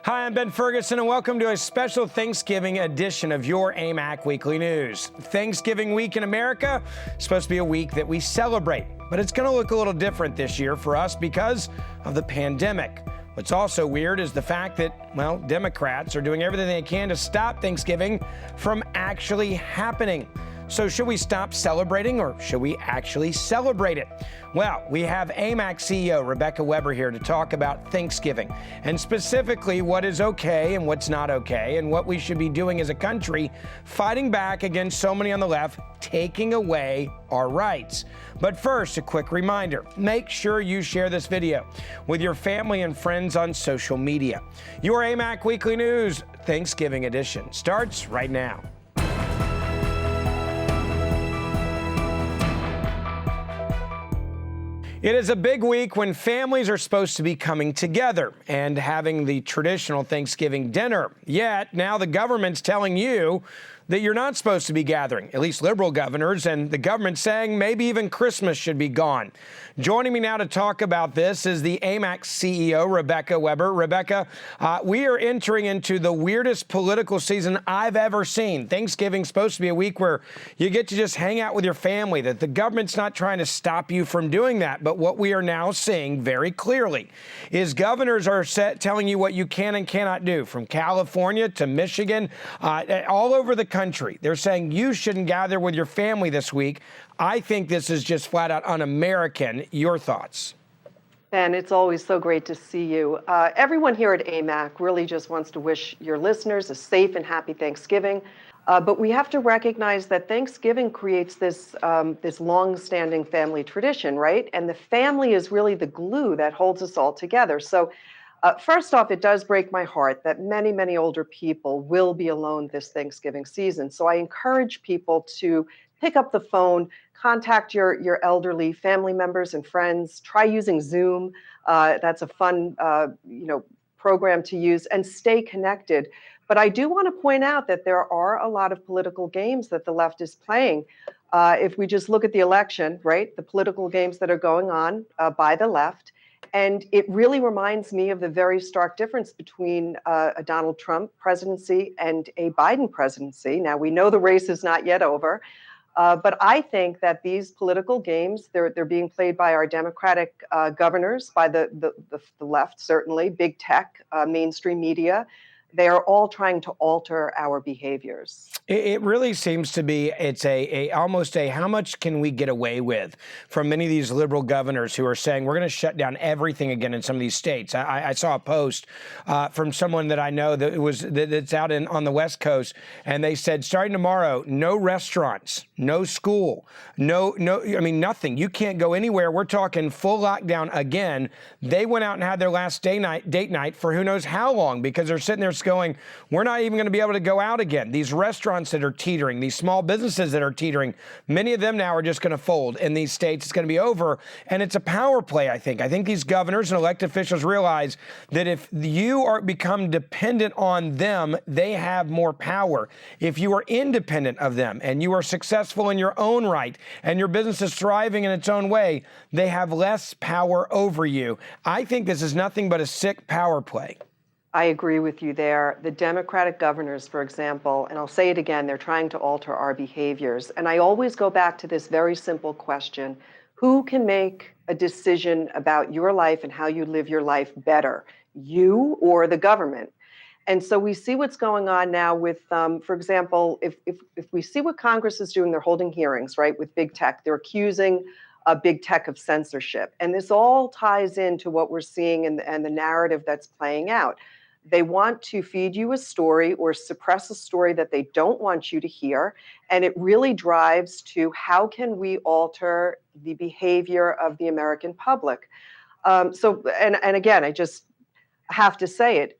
Hi, I'm Ben Ferguson, and welcome to a special Thanksgiving edition of your AMAC Weekly News. Thanksgiving week in America is supposed to be a week that we celebrate, but it's going to look a little different this year for us because of the pandemic. What's also weird is the fact that, well, Democrats are doing everything they can to stop Thanksgiving from actually happening. So should we stop celebrating, or should we actually celebrate it? Well, we have AMAC CEO Rebecca Weber here to talk about Thanksgiving, and specifically what is okay and what's not okay, and what we should be doing as a country fighting back against so many on the left taking away our rights. But first, a quick reminder, make sure you share this video with your family and friends on social media. Your AMAC Weekly News Thanksgiving edition starts right now. It is a big week when families are supposed to be coming together and having the traditional Thanksgiving dinner. Yet now the government's telling you that you're not supposed to be gathering, at least liberal governors, and the government saying maybe even Christmas should be gone. Joining me now to talk about this is the AMAC CEO, Rebecca Weber. Rebecca, we are entering into the weirdest political season I've ever seen. Thanksgiving's supposed to be a week where you get to just hang out with your family, that the government's not trying to stop you from doing that. But what we are now seeing very clearly is governors are telling you what you can and cannot do, from California to Michigan, all over the country. They're saying you shouldn't gather with your family this week. I think this is just flat out un-American. Your thoughts? Ben, it's always so great to see you. Everyone here at AMAC really just wants to wish your listeners a safe and happy Thanksgiving. But we have to recognize that Thanksgiving creates this long-standing family tradition, right? And the family is really the glue that holds us all together. So first off, it does break my heart that many, many older people will be alone this Thanksgiving season. So I encourage people to pick up the phone, contact your elderly family members and friends, try using Zoom. That's a fun program to use, and stay connected. But I do want to point out that there are a lot of political games that the left is playing. If we just look at the election, right, the political games that are going on by the left. And it really reminds me of the very stark difference between a Donald Trump presidency and a Biden presidency. Now, we know the race is not yet over, but I think that these political games, they're being played by our Democratic governors, by the left, certainly, big tech, mainstream media. They are all trying to alter our behaviors. It really seems to be, it's almost a how much can we get away with from many of these liberal governors who are saying we're going to shut down everything again in some of these states. I saw a post from someone that I know that's out on the West Coast, and they said starting tomorrow, no restaurants, no school, nothing. You can't go anywhere. We're talking full lockdown again. They went out and had their last date night for who knows how long, because they're sitting there going, we're not even going to be able to go out again. These restaurants that are teetering, these small businesses that are teetering, many of them now are just going to fold in these states. It's going to be over. And it's a power play, I think. I think these governors and elected officials realize that if you become dependent on them, they have more power. If you are independent of them and you are successful in your own right and your business is thriving in its own way, they have less power over you. I think this is nothing but a sick power play. I agree with you there. The Democratic governors, for example, and I'll say it again, they're trying to alter our behaviors. And I always go back to this very simple question: who can make a decision about your life and how you live your life better, you or the government? And so we see what's going on now with, for example, if we see what Congress is doing, they're holding hearings, right, with big tech. They're accusing big tech of censorship. And this all ties into what we're seeing and the narrative that's playing out. They want to feed you a story or suppress a story that they don't want you to hear. And it really drives to how can we alter the behavior of the American public? And again, I just have to say it.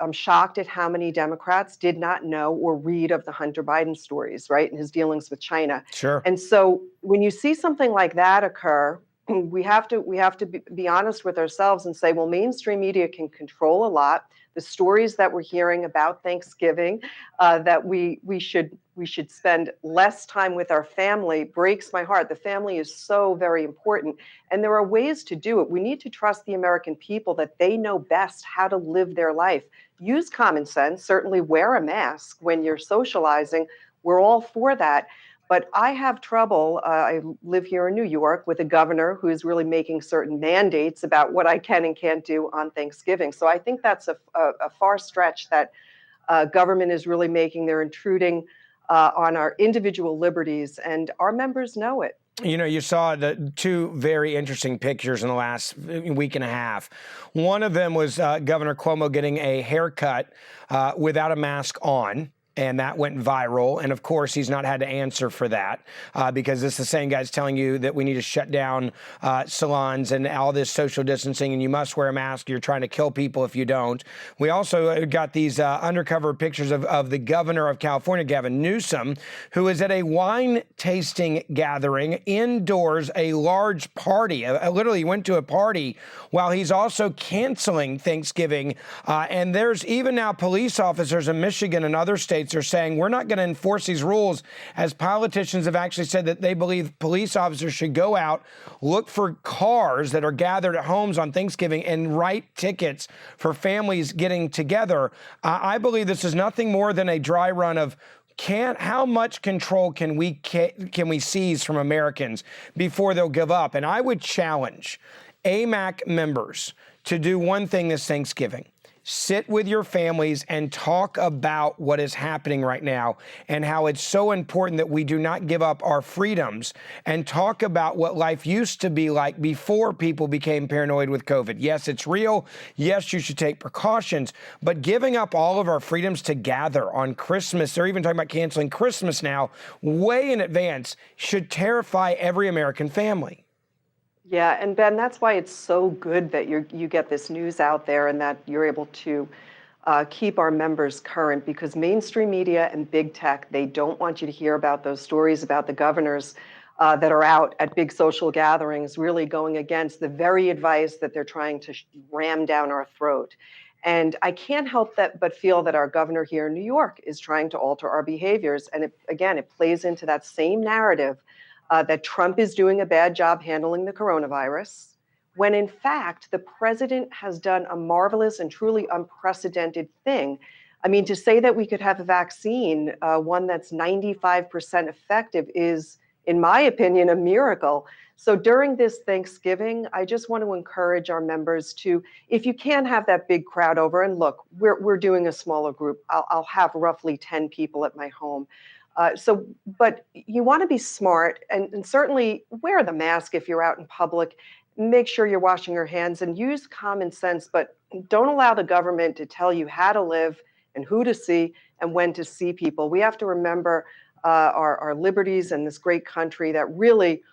I'm shocked at how many Democrats did not know or read of the Hunter Biden stories, right, and his dealings with China. Sure. And so when you see something like that occur, we have to be honest with ourselves and say, well, mainstream media can control a lot. the stories that we're hearing about Thanksgiving, that we should spend less time with our family breaks my heart. The family is so very important, and there are ways to do it. We need to trust the American people that they know best how to live their life. Use common sense, certainly wear a mask when you're socializing. We're all for that. But I have trouble, I live here in New York, with a governor who is really making certain mandates about what I can and can't do on Thanksgiving. So I think that's a far stretch that government is really making. They're intruding on our individual liberties, and our members know it. You know, you saw the two very interesting pictures in the last week and a half. One of them was Governor Cuomo getting a haircut without a mask on. And that went viral. And of course, he's not had to answer for that because it's the same guys telling you that we need to shut down salons and all this social distancing and you must wear a mask. You're trying to kill people if you don't. We also got these undercover pictures of the governor of California, Gavin Newsom, who is at a wine tasting gathering indoors, a large party. Literally went to a party while he's also canceling Thanksgiving. And there's even now police officers in Michigan and other states are saying we're not going to enforce these rules, as politicians have actually said that they believe police officers should go out, look for cars that are gathered at homes on Thanksgiving and write tickets for families getting together. I believe this is nothing more than a dry run of how much control can we seize from Americans before they'll give up. And I would challenge AMAC members to do one thing this Thanksgiving. Sit with your families and talk about what is happening right now and how it's so important that we do not give up our freedoms, and talk about what life used to be like before people became paranoid with COVID. Yes, it's real. Yes, you should take precautions, but giving up all of our freedoms to gather on Christmas, they're even talking about canceling Christmas now, way in advance, should terrify every American family. Yeah, and Ben, that's why it's so good that you get this news out there and that you're able to keep our members current, because mainstream media and big tech, they don't want you to hear about those stories about the governors that are out at big social gatherings, really going against the very advice that they're trying to ram down our throat. And I can't help but feel that our governor here in New York is trying to alter our behaviors. And it plays into that same narrative that Trump is doing a bad job handling the coronavirus, when in fact, the president has done a marvelous and truly unprecedented thing. I mean, to say that we could have a vaccine, one that's 95% effective, is, in my opinion, a miracle. So during this Thanksgiving, I just want to encourage our members to, if you can have that big crowd over, and look, we're doing a smaller group. I'll have roughly 10 people at my home. But you want to be smart and certainly wear the mask if you're out in public. Make sure you're washing your hands and use common sense, but don't allow the government to tell you how to live and who to see and when to see people. We have to remember our liberties and this great country that really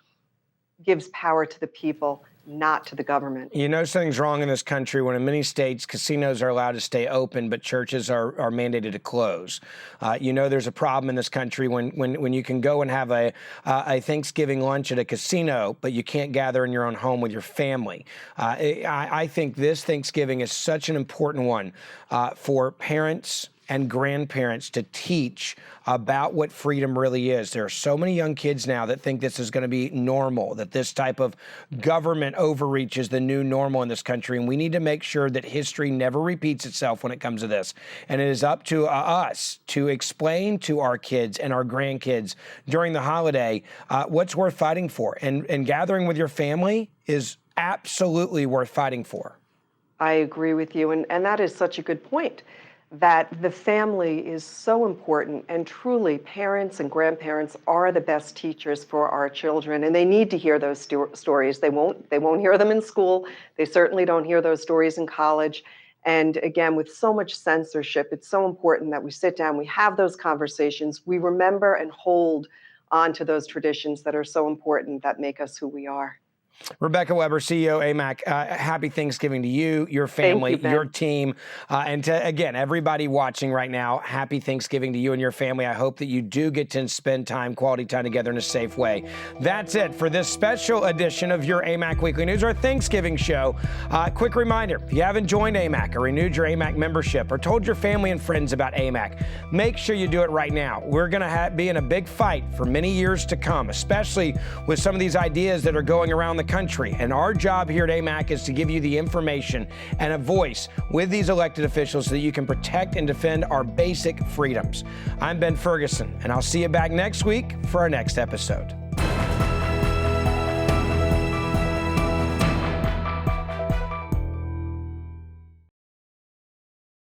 gives power to the people, not to the government. You know, something's wrong in this country when in many states casinos are allowed to stay open, but churches are mandated to close. You know, there's a problem in this country when you can go and have a Thanksgiving lunch at a casino, but you can't gather in your own home with your family. I think this Thanksgiving is such an important one for parents and grandparents to teach about what freedom really is. There are so many young kids now that think this is going to be normal, that this type of government overreach is the new normal in this country. And we need to make sure that history never repeats itself when it comes to this. And it is up to us to explain to our kids and our grandkids during the holiday what's worth fighting for. And gathering with your family is absolutely worth fighting for. I agree with you. And that is such a good point, that the family is so important, and truly parents and grandparents are the best teachers for our children, and they need to hear those stories. They won't hear them in school. They certainly don't hear those stories in college. And again, with so much censorship, it's so important that we sit down, we have those conversations, we remember and hold on to those traditions that are so important, that make us who we are. Rebecca Weber, CEO, AMAC, happy Thanksgiving to you, your family, your team, and to, again, everybody watching right now, happy Thanksgiving to you and your family. I hope that you do get to spend quality time together in a safe way. That's it for this special edition of your AMAC Weekly News, our Thanksgiving show. Quick reminder, if you haven't joined AMAC or renewed your AMAC membership or told your family and friends about AMAC, make sure you do it right now. We're going to be in a big fight for many years to come, especially with some of these ideas that are going around the country. And our job here at AMAC is to give you the information and a voice with these elected officials so that you can protect and defend our basic freedoms. I'm Ben Ferguson, and I'll see you back next week for our next episode.